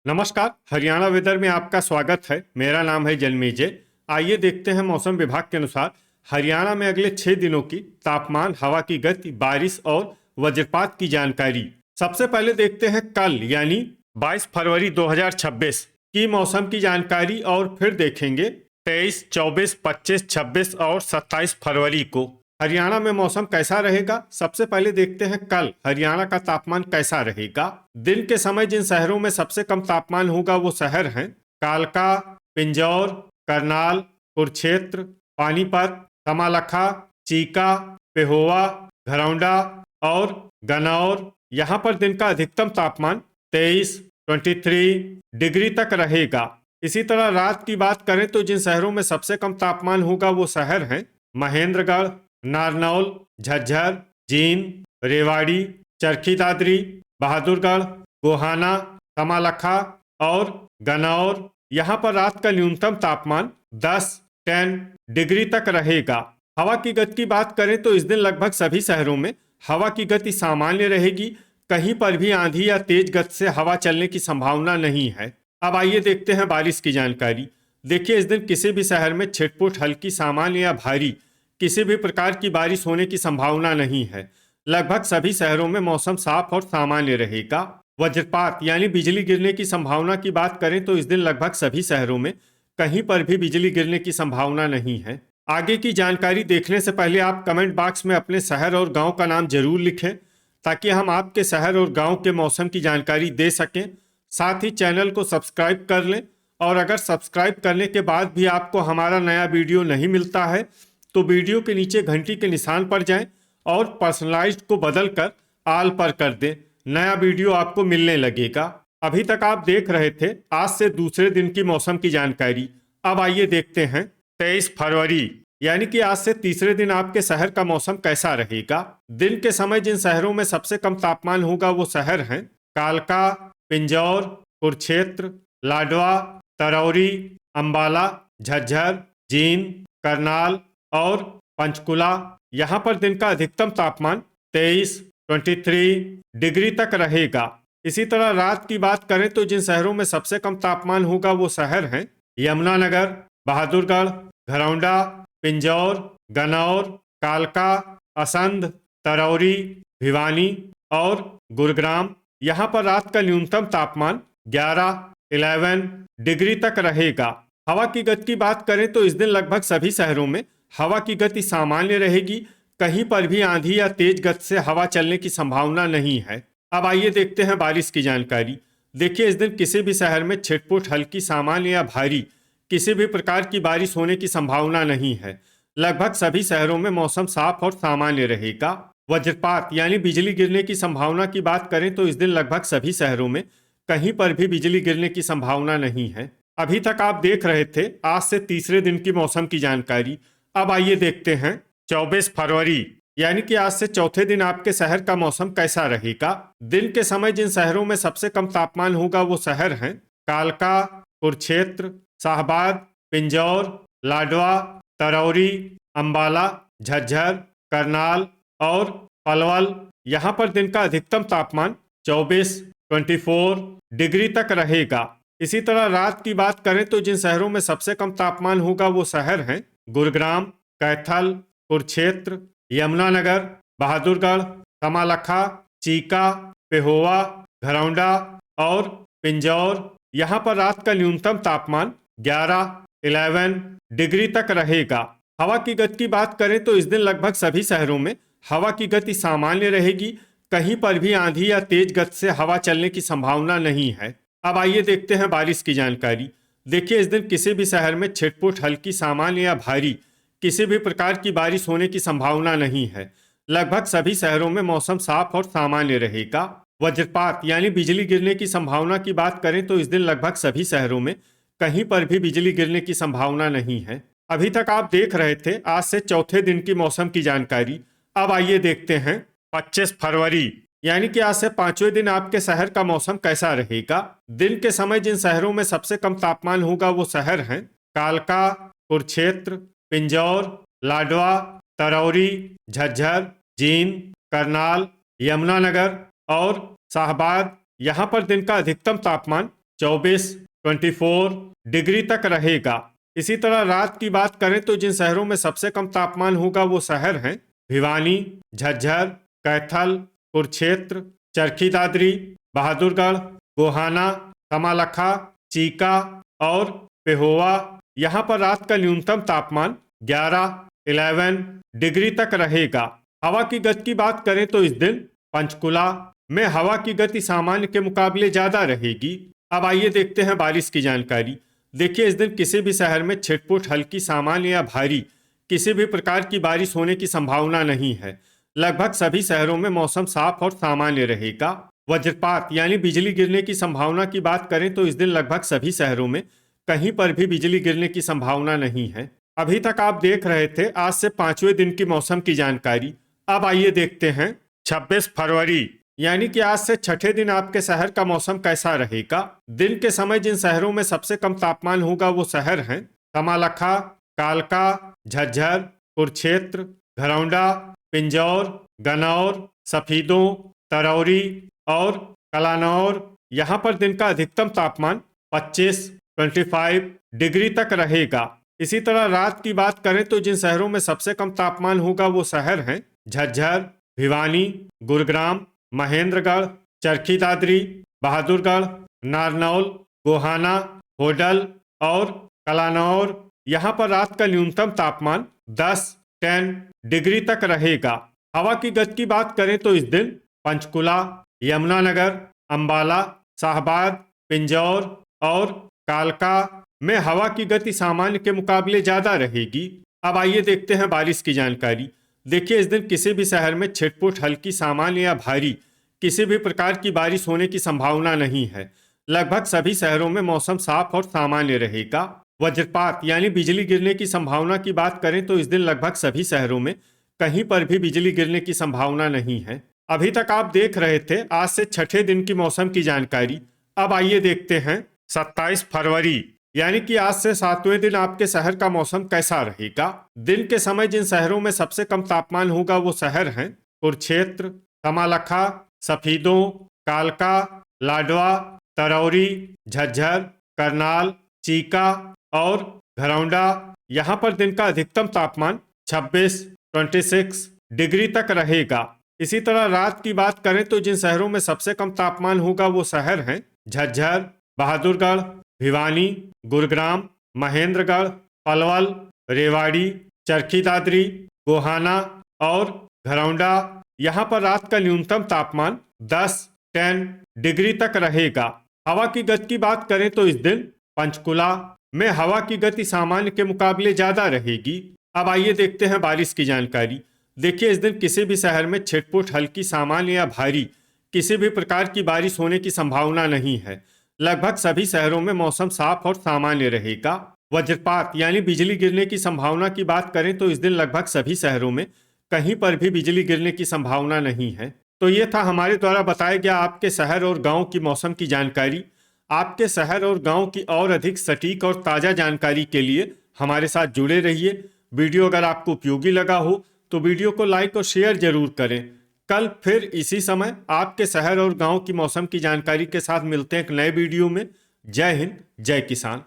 नमस्कार। हरियाणा वेदर में आपका स्वागत है। मेरा नाम है जन्मेजय। आइए देखते हैं मौसम विभाग के अनुसार हरियाणा में अगले 6 दिनों की तापमान, हवा की गति, बारिश और वज्रपात की जानकारी। सबसे पहले देखते हैं कल यानी 22 फरवरी 2026 की मौसम की जानकारी और फिर देखेंगे 23, 24, 25, 26 और 27 फरवरी को हरियाणा में मौसम कैसा रहेगा। सबसे पहले देखते हैं कल हरियाणा का तापमान कैसा रहेगा। दिन के समय जिन शहरों में सबसे कम तापमान होगा वो शहर हैं कालका, पिंजौर, करनाल, कुरुक्षेत्र, पानीपत, कमालखा, चीका, पेहोवा, घरौंडा और गन्नौर। यहाँ पर दिन का अधिकतम तापमान 23 डिग्री तक रहेगा। इसी तरह रात की बात करें तो जिन शहरों में सबसे कम तापमान होगा वो शहर हैं महेंद्रगढ़, नारनौल, झज्जर, जींद, रेवाड़ी, चरखी दादरी, बहादुरगढ़, गोहाना, कमालखा और गन्नौर। यहाँ पर रात का न्यूनतम तापमान 10 डिग्री तक रहेगा। हवा की गति की बात करें तो इस दिन लगभग सभी शहरों में हवा की गति सामान्य रहेगी। कहीं पर भी आंधी या तेज गति से हवा चलने की संभावना नहीं है। अब आइए देखते हैं बारिश की जानकारी। देखिए, इस दिन किसी भी शहर में छिटपुट, हल्की, सामान्य या भारी किसी भी प्रकार की बारिश होने की संभावना नहीं है। लगभग सभी शहरों में मौसम साफ और सामान्य रहेगा। वज्रपात यानी बिजली गिरने की संभावना की बात करें तो इस दिन लगभग सभी शहरों में कहीं पर भी बिजली गिरने की संभावना नहीं है। आगे की जानकारी देखने से पहले आप कमेंट बॉक्स में अपने शहर और गांव का नाम जरूर लिखें ताकि हम आपके शहर और गांव के मौसम की जानकारी दे सकें। साथ ही चैनल को सब्सक्राइब कर लें और अगर सब्सक्राइब करने के बाद भी आपको हमारा नया वीडियो नहीं मिलता है तो वीडियो के नीचे घंटी के निशान पर जाएं और पर्सनलाइज्ड को बदलकर ऑल पर कर दें। नया वीडियो आपको मिलने लगेगा। अभी तक आप देख रहे थे आज से दूसरे दिन की मौसम की जानकारी। अब आइए देखते हैं 23 फरवरी यानी कि आज से तीसरे दिन आपके शहर का मौसम कैसा रहेगा। दिन के समय जिन शहरों में सबसे कम तापमान होगा वो शहर हैं कालका, पिंजौर, कुरुक्षेत्र, लाडवा, तरौरी, अंबाला, झज्जर, जींद, करनाल और पंचकुला। यहाँ पर दिन का अधिकतम तापमान 23 डिग्री तक रहेगा। इसी तरह रात की बात करें तो जिन शहरों में सबसे कम तापमान होगा वो शहर हैं यमुनानगर, बहादुरगढ़, घरौंडा, पिंजौर, गन्नौर, कालका, असंध, तरौरी, भिवानी और गुरुग्राम। यहाँ पर रात का न्यूनतम तापमान 11 डिग्री तक रहेगा। हवा की गति की बात करें तो इस दिन लगभग सभी शहरों में हवा की गति सामान्य रहेगी। कहीं पर भी आंधी या तेज गति से हवा चलने की संभावना नहीं है। अब आइए देखते हैं बारिश की जानकारी। देखिए, इस दिन किसी भी शहर में छिटपुट, हल्की, सामान्य या भारी किसी भी प्रकार की बारिश होने की संभावना नहीं है। लगभग सभी शहरों में मौसम साफ और सामान्य रहेगा। वज्रपात यानी बिजली गिरने की संभावना की बात करें तो इस दिन लगभग सभी शहरों में कहीं पर भी बिजली गिरने की संभावना नहीं है। अभी तक आप देख रहे थे आज से तीसरे दिन की मौसम की जानकारी। अब आइए देखते हैं 24 फरवरी यानी कि आज से चौथे दिन आपके शहर का मौसम कैसा रहेगा। दिन के समय जिन शहरों में सबसे कम तापमान होगा वो शहर हैं कालका, कुरुक्षेत्र, शाहबाद, पिंजौर, लाडवा, तरौरी, अंबाला, झज्जर, करनाल और पलवल। यहाँ पर दिन का अधिकतम तापमान 24 डिग्री तक रहेगा। इसी तरह रात की बात करें तो जिन शहरों में सबसे कम तापमान होगा वो शहर हैं गुरुग्राम, कैथल, कुरुक्षेत्र, यमुनानगर, बहादुरगढ़, कमालखा, चीका, पेहोवा, घरौंडा और पिंजौर। यहाँ पर रात का न्यूनतम तापमान 11 डिग्री तक रहेगा। हवा की गति की बात करें तो इस दिन लगभग सभी शहरों में हवा की गति सामान्य रहेगी। कहीं पर भी आंधी या तेज गति से हवा चलने की संभावना नहीं है। अब आइए देखते हैं बारिश की जानकारी। देखिए, इस दिन किसी भी शहर में छिटपुट, हल्की, सामान्य या भारी किसी भी प्रकार की बारिश होने की संभावना नहीं है। लगभग सभी शहरों में मौसम साफ और सामान्य रहेगा। वज्रपात यानी बिजली गिरने की संभावना की बात करें तो इस दिन लगभग सभी शहरों में कहीं पर भी बिजली गिरने की संभावना नहीं है। अभी तक आप देख रहे थे आज से चौथे दिन की मौसम की जानकारी। अब आइए देखते हैं 25 फरवरी यानी कि आज से पांचवें दिन आपके शहर का मौसम कैसा रहेगा। दिन के समय जिन शहरों में सबसे कम तापमान होगा वो शहर हैं कालका, कुरुक्षेत्र, पिंजौर, लाडवा, तरौरी, झज्जर, जींद, करनाल, यमुनानगर और शाहबाद। यहाँ पर दिन का अधिकतम तापमान 24, 24 डिग्री तक रहेगा। इसी तरह रात की बात करें तो जिन शहरों में सबसे कम तापमान होगा वो शहर हैं भिवानी, झज्जर, कैथल, कुरुक्षेत्र, चरखी दादरी, बहादुरगढ़, गोहाना, कमालखा, चीका और पेहोवा। यहाँ पर रात का न्यूनतम तापमान 11 डिग्री तक रहेगा। हवा की गति की बात करें तो इस दिन पंचकुला में हवा की गति सामान्य के मुकाबले ज्यादा रहेगी। अब आइए देखते हैं बारिश की जानकारी। देखिए, इस दिन किसी भी शहर में छिटपुट हल्की, सामान्य या भारी किसी भी प्रकार की बारिश होने की संभावना नहीं है। लगभग सभी शहरों में मौसम साफ और सामान्य रहेगा। वज्रपात यानी बिजली गिरने की संभावना की बात करें तो इस दिन लगभग सभी शहरों में कहीं पर भी बिजली गिरने की संभावना नहीं है। अभी तक आप देख रहे थे आज से 5वें दिन की मौसम की जानकारी। अब आइए देखते हैं 26 फरवरी यानी कि आज से छठे दिन आपके शहर का मौसम कैसा रहेगा। दिन के समय जिन शहरों में सबसे कम तापमान होगा वो शहर हैं कमालखा, कालका, झज्जर, कुरुक्षेत्र, घरौंडा, पिंजौर, गनौर, सफीदों, तरौरी और कलानौर। यहाँ पर दिन का अधिकतम तापमान 25 डिग्री तक रहेगा। इसी तरह रात की बात करें तो जिन शहरों में सबसे कम तापमान होगा वो शहर हैं झज्जर, भिवानी, गुरुग्राम, महेंद्रगढ़, चरखी दादरी, बहादुरगढ़, नारनौल, गोहाना, होडल और कलानौर। यहाँ पर रात का न्यूनतम तापमान 10 डिग्री तक रहेगा। हवा की गति की बात करें तो इस दिन पंचकुला, यमुनानगर, अंबाला, शाहबाद, पिंजौर और कालका में हवा की गति सामान्य के मुकाबले ज्यादा रहेगी। अब आइए देखते हैं बारिश की जानकारी। देखिए, इस दिन किसी भी शहर में छिटपुट हल्की, सामान्य या भारी किसी भी प्रकार की बारिश होने की संभावना नहीं है। लगभग सभी शहरों में मौसम साफ और सामान्य रहेगा। वज्रपात यानी बिजली गिरने की संभावना की बात करें तो इस दिन लगभग सभी शहरों में कहीं पर भी बिजली गिरने की संभावना नहीं है। अभी तक आप देख रहे थे आज से छठे दिन की मौसम की जानकारी। अब आइए देखते हैं 27 फरवरी यानी कि आज से 7वें दिन आपके शहर का मौसम कैसा रहेगा। दिन के समय जिन शहरों में सबसे कम तापमान होगा वो शहर हैं कुरुक्षेत्र, कमालखा, सफीदों, कालका, लाडवा, तरौरी, झज्जर, करनाल, चीका और घरौंडा। यहाँ पर दिन का अधिकतम तापमान 26 डिग्री तक रहेगा। इसी तरह रात की बात करें तो जिन शहरों में सबसे कम तापमान होगा वो शहर हैं झज्जर, बहादुरगढ़, भिवानी, गुरुग्राम, महेंद्रगढ़, पलवल, रेवाड़ी, चरखी दादरी, गोहाना और घरौंडा। यहाँ पर रात का न्यूनतम तापमान 10 डिग्री तक रहेगा। हवा की गति की बात करें तो इस दिन पंचकुला में हवा की गति सामान्य के मुकाबले ज्यादा रहेगी। अब आइए देखते हैं बारिश की जानकारी। देखिए, इस दिन किसी भी शहर में छिटपुट हल्की, सामान्य या भारी किसी भी प्रकार की बारिश होने की संभावना नहीं है। लगभग सभी शहरों में मौसम साफ और सामान्य रहेगा। वज्रपात यानी बिजली गिरने की संभावना की बात करें तो इस दिन लगभग सभी शहरों में कहीं पर भी बिजली गिरने की संभावना नहीं है। तो ये था हमारे द्वारा बताया गया आपके शहर और गांव की मौसम की जानकारी। आपके शहर और गांव की और अधिक सटीक और ताज़ा जानकारी के लिए हमारे साथ जुड़े रहिए। वीडियो अगर आपको उपयोगी लगा हो तो वीडियो को लाइक और शेयर जरूर करें। कल फिर इसी समय आपके शहर और गांव की मौसम की जानकारी के साथ मिलते हैं एक नए वीडियो में। जय हिंद, जय किसान।